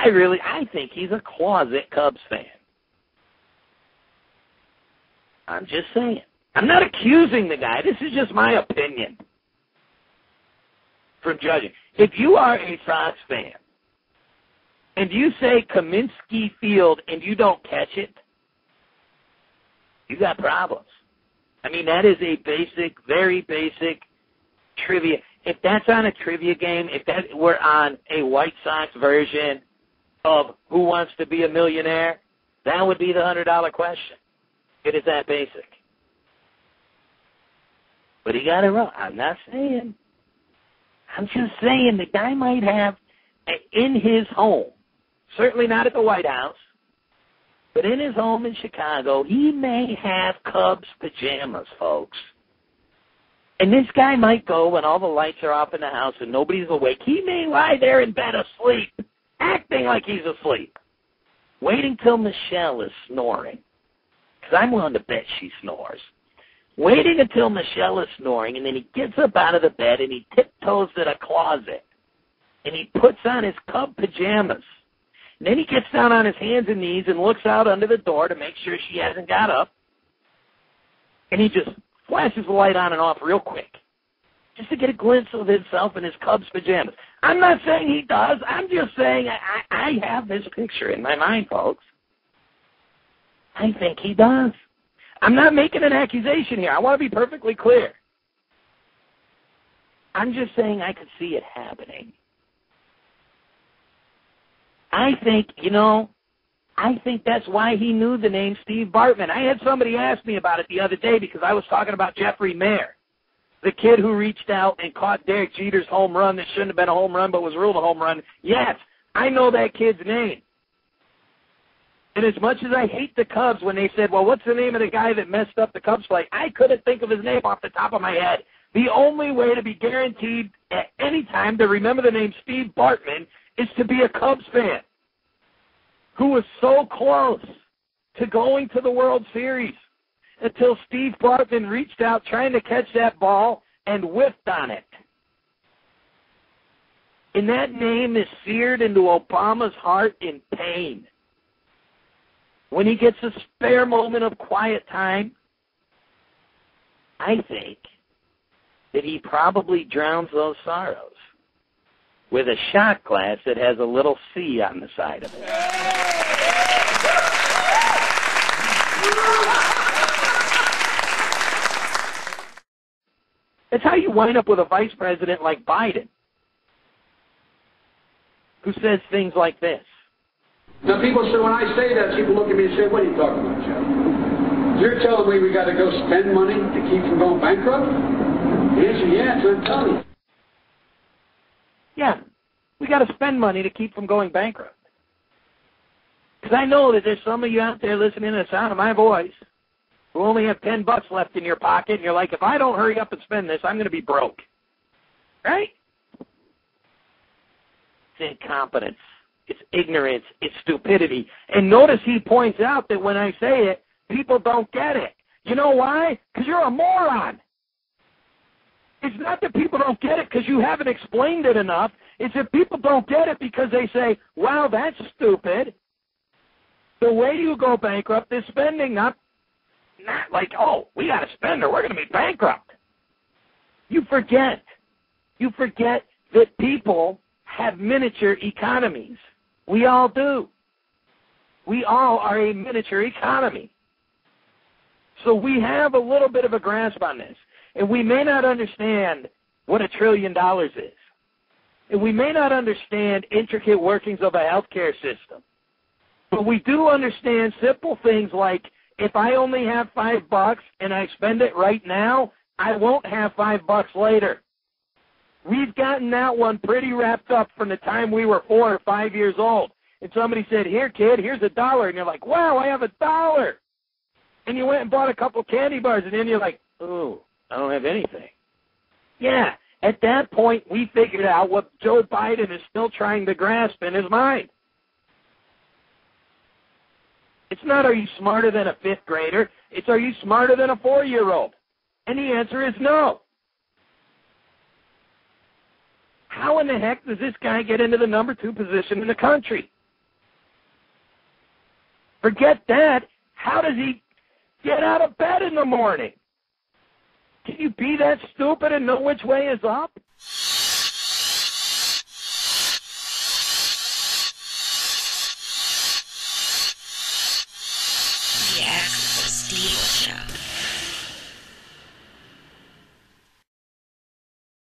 I think he's a closet Cubs fan. I'm just saying. I'm not accusing the guy. This is just my opinion from judging. If you are a Sox fan and you say Kaminsky Field and you don't catch it, you got problems. I mean, that is a basic, very basic trivia. If that's on a trivia game, if that were on a White Sox version of Who Wants to Be a Millionaire, that would be the $100 question. It is that basic. But he got it wrong. I'm not saying. I'm just saying the guy might have, in his home, certainly not at the White House, but in his home in Chicago, he may have Cubs pajamas, folks. And this guy might go when all the lights are off in the house and nobody's awake. He may lie there in bed asleep, acting like he's asleep, waiting till Michelle is snoring. Because I'm willing to bet she snores. Waiting until Michelle is snoring, and then he gets up out of the bed and he tiptoes to the closet. And he puts on his Cub pajamas. And then he gets down on his hands and knees and looks out under the door to make sure she hasn't got up. And he just flashes the light on and off real quick, just to get a glimpse of himself in his Cubs pajamas. I'm not saying he does. I'm just saying I have this picture in my mind, folks. I think he does. I'm not making an accusation here. I want to be perfectly clear. I'm just saying I could see it happening. I think, I think that's why he knew the name Steve Bartman. I had somebody ask me about it the other day because I was talking about Jeffrey Mayer, the kid who reached out and caught Derek Jeter's home run that shouldn't have been a home run but was ruled a home run. Yes, I know that kid's name. And as much as I hate the Cubs when they said, well, what's the name of the guy that messed up the Cubs play? I couldn't think of his name off the top of my head. The only way to be guaranteed at any time to remember the name Steve Bartman is to be a Cubs fan who was so close to going to the World Series until Steve Bartman reached out trying to catch that ball and whiffed on it. And that name is seared into Obama's heart in pain. When he gets a spare moment of quiet time, I think that he probably drowns those sorrows with a shot glass that has a little C on the side of it. That's how you wind up with a vice president like Biden, who says things like this. Now people say, when I say that, people look at me and say, what are you talking about, Jeff? You're telling me we got to go spend money to keep from going bankrupt? The answer, yeah, that's what I'm telling you. Yeah, we got to spend money to keep from going bankrupt. Because I know that there's some of you out there listening to the sound of my voice who only have $10 left in your pocket, and you're like, if I don't hurry up and spend this, I'm going to be broke. Right? It's incompetence. It's ignorance. It's stupidity. And notice he points out that when I say it, people don't get it. You know why? Because you're a moron. It's not that people don't get it because you haven't explained it enough. It's that people don't get it because they say, wow, that's stupid. The way you go bankrupt is spending, not like, oh, we got to spend or we're going to be bankrupt. You forget that people have miniature economies. We all do. We all are a miniature economy. So we have a little bit of a grasp on this. And we may not understand what $1 trillion is. And we may not understand intricate workings of a healthcare system. But we do understand simple things like, if I only have $5 and I spend it right now, I won't have $5 later. We've gotten that one pretty wrapped up from the time we were 4 or 5 years old. And somebody said, here, kid, here's $1. And you're like, wow, I have $1. And you went and bought a couple candy bars, and then you're like, oh, I don't have anything. Yeah, at that point, we figured out what Joe Biden is still trying to grasp in his mind. It's not, are you smarter than a 5th grader? It's, are you smarter than a 4-year-old? And the answer is no. How in the heck does this guy get into the number 2 position in the country? Forget that. How does he get out of bed in the morning? Can you be that stupid and know which way is up?